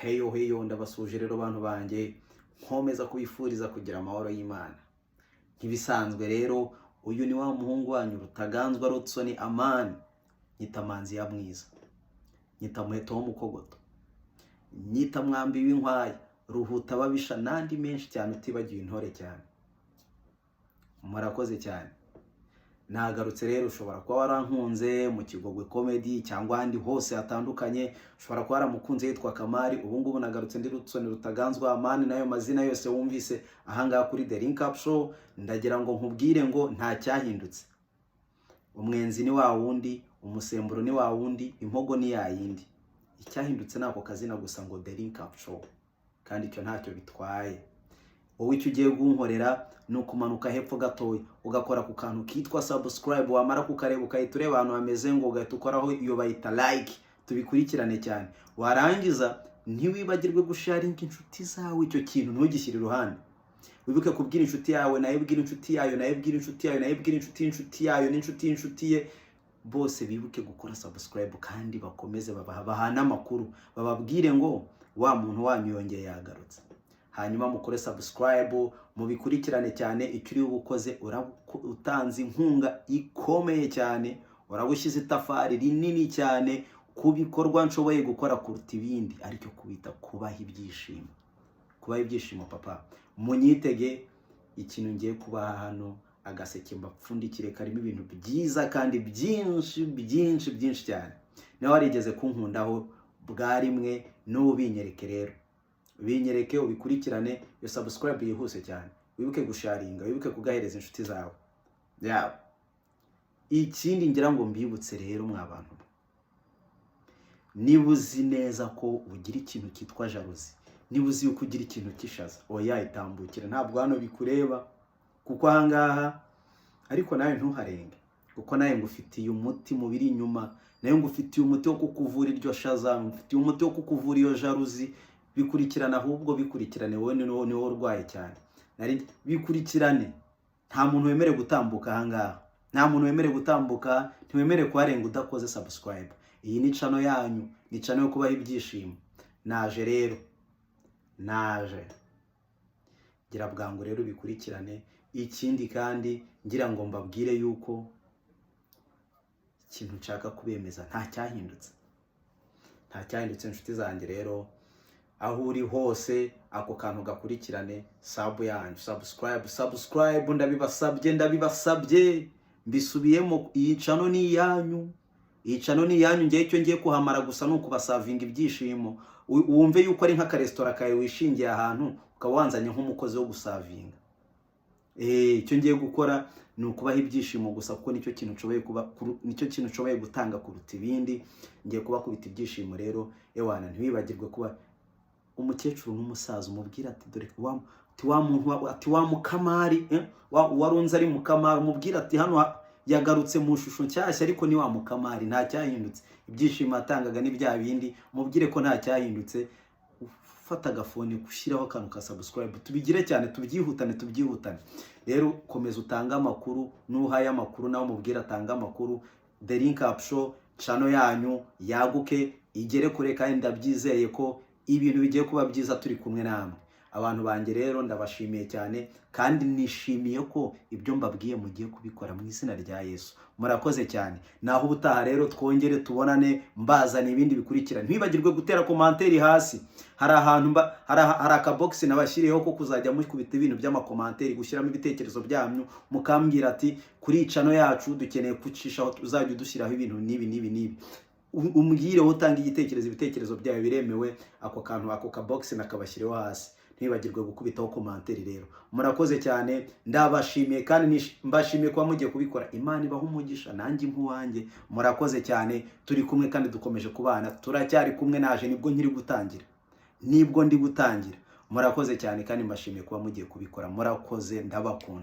Heyo ndabasuje rero bantu banjye, nkomeza kubifuriza kugira amahoro y'Imana. Nkibisanzwe rero, uyu ni wa muhungu wanyu Rutaganzwa Rotsoni Amani, nyita manzi ya mwiza, nyita muheto w'umukogoto, nyita mwambi w'inkwaya, ruhuta babisha nandi menshi cyane utibagiwe intore cyane. Murakoze cyane. Nagarutse rero, ushobora kuba warankunze mu Kigogwe Comedy cyangwa ahandi hose hatandukanye, ushobora kuba waramukunze yitwa Kamari. Ubu ngubu nagarutse ndi Rotsoni Rutaganzwa Amani, nayo mazina yose wumvise ahangaha kuri The Link Up Show. Ndagira ngo nkubwire ngo nta cyahindutse. Umwenzi ni wa wundi, umusemburo ni wa wundi, impogo ni ya yindi. Icyahindutse nako kazina gusa ngo The Link Up Show, kandi icyo ntacyo bitwaye. Wowe icyo ugiye gunkorera ni ukumanuka hepfo gatoya ugakora ku kantu kitwa subscribe, wamara kukareba ukahita ureba abantu bameze ngo ugahita ukoraho iyo bayita like, tubikurikirane cyane. Warangiza ntiwibagirwe gusharinga inshuti zawe, icyo kintu ntugishyire iruhande. Wibuke kubwira inshuti yawe, nayo bwira inshuti yayo, nayo bwira inshuti yayo, nayo bwira inshuti yayo, n'inshuti ye, bose bibuke gukora subscribe kandi bakomeze bahana amakuru, bababwire ngo wa muntu wanyu yongeye yagarutse. Hanyuma mukore subscribe, mubikurikirane cyane. Icyo uri ubukoze utanze inkunga ikomeye cyane, urabushyize itafari rinini cyane ku bikorwa nshoboye gukora kuruta ibindi, ariko kubita kubaha ibyishimo. Kubaha ibyishimo papa. Munyitege ikintu ngiye kubaha hano, agaseke mbapfundikire karimo ibintu byiza kandi byinshi cyane. Nawe warigeze kunkundaho bwa rimwe, n'ubinyereke rero. Binyereke ubikurikirane, yo subscribe yihuse cyane. Wibuke gusharinga, wibuke kugahereza inshuti zawe. Ikindi ngira ngo mbibutse rero mwabantu, niba uzi neza ko ugira ikintu kitwa jalousie, niba uzi yuko ugira ikintu kishaza, oya itambukira, ntabwo hano bikureba, kuko ahangaha ariko nawe ntuharenge, kuko nawe ngufitiye umuti mubiri inyuma, nawe ngufitiye umuti wo kukuvura iryo shaza, ngufitiye umuti wo kukuvura iyo jalousie. Bikurikirana, ahubwo bikurikirane, wowe ni wowe urwaye cyane. Bikurikirane, nta muntu wemere gutambuka ahangaha, nta muntu wemere gutambuka, ntiwemere kuharenga udakoze subscribe. Iyi ni channel yanyu, ni channel yo kubaha ibyishimo. Naje rero, gira bwangu rero bikurikirane. Ikindi kandi ngira ngo mbabwire yuko ikintu nshaka kubemeza nta cyahindutse, inshuti zanjye rero. Aho uri hose, ako kantu gakurikirane, sub yanyu, subscribe, ndabibasabye, mbisubiyemo. Iyi channel ni yanyu, ngiye icyo ngiye kuhamara gusa nuko basavinga ibyishimo. Wumve yuko ari nka restaurant kawe wishingiye ahantu, ukaba wanzanye nk'umukozi wo gusavinga. Icyo ngiye gukora ni ukubaha ibyishimo gusa, kuko nicyo kintu nshoboye gutanga kuruta ibindi. Ngiye kuba kubita ibyishimo rero. Ewana, ntiwibagirwe kuba umukecuru n'umusaza umubwira ati dore wa muntu ati wa Mukamari, warunze ari Mukamari, umubwira ati hano yagarutse mu shusho nshyashya, ariko ni wa Mukamari, nta cyahindutse. Ibyishimo atangaga ni bya bindi, umubwire ko nta cyahindutse. Ufata agafone gushyiraho akantu ka subscribe, tubigire cyane, tubyihutane. Rero komeza utanga amakuru, nuhaye amakuru nawe mubwira atanga amakuru. The Link Up Show channel yanyu yaguke, igere kure, kandi ndabyizeye ko ibintu bigiye kuba byiza turi kumwe namwe. Abantu banjye rero ndabashimiye cyane, kandi nishimiye ko ibyo mbabwiye mugiye kubikora mu izina rya Yesu. Murakoze cyane. Naho ubutaha rero twongere tubonane, mbazana ibindi bikurikira. Ntibagirwe gutera commentaire hasi. Hari ahantu hari akabox nabashyiriyeho ko kuzajya mukubita ibintu by'amakomantere, gushyiramo ibitekerezo byanyu, mukambwira ati kuri channel yacu dukeneye kucishaho, tuzajya dushyiraho ibintu nibi. Umbwire utanga ibitekerezo byawe biremewe. Ako kantu, ako kabox nakabashyireho hasi. Ntibagirwe gukubitaho commentaire rero. Murakoze cyane, ndabashimiye kandi mbashimiye kuba mugiye kubikora. Imana ibaha umugisha, nanjye nk'uwanjye. Murakoze cyane, turi kumwe kandi dukomeje kubana, turacyari kumwe. Naje nibwo ndi gutangira. Murakoze cyane kandi mbashimiye kuba mugiye kubikora. Murakoze, ndabakunda.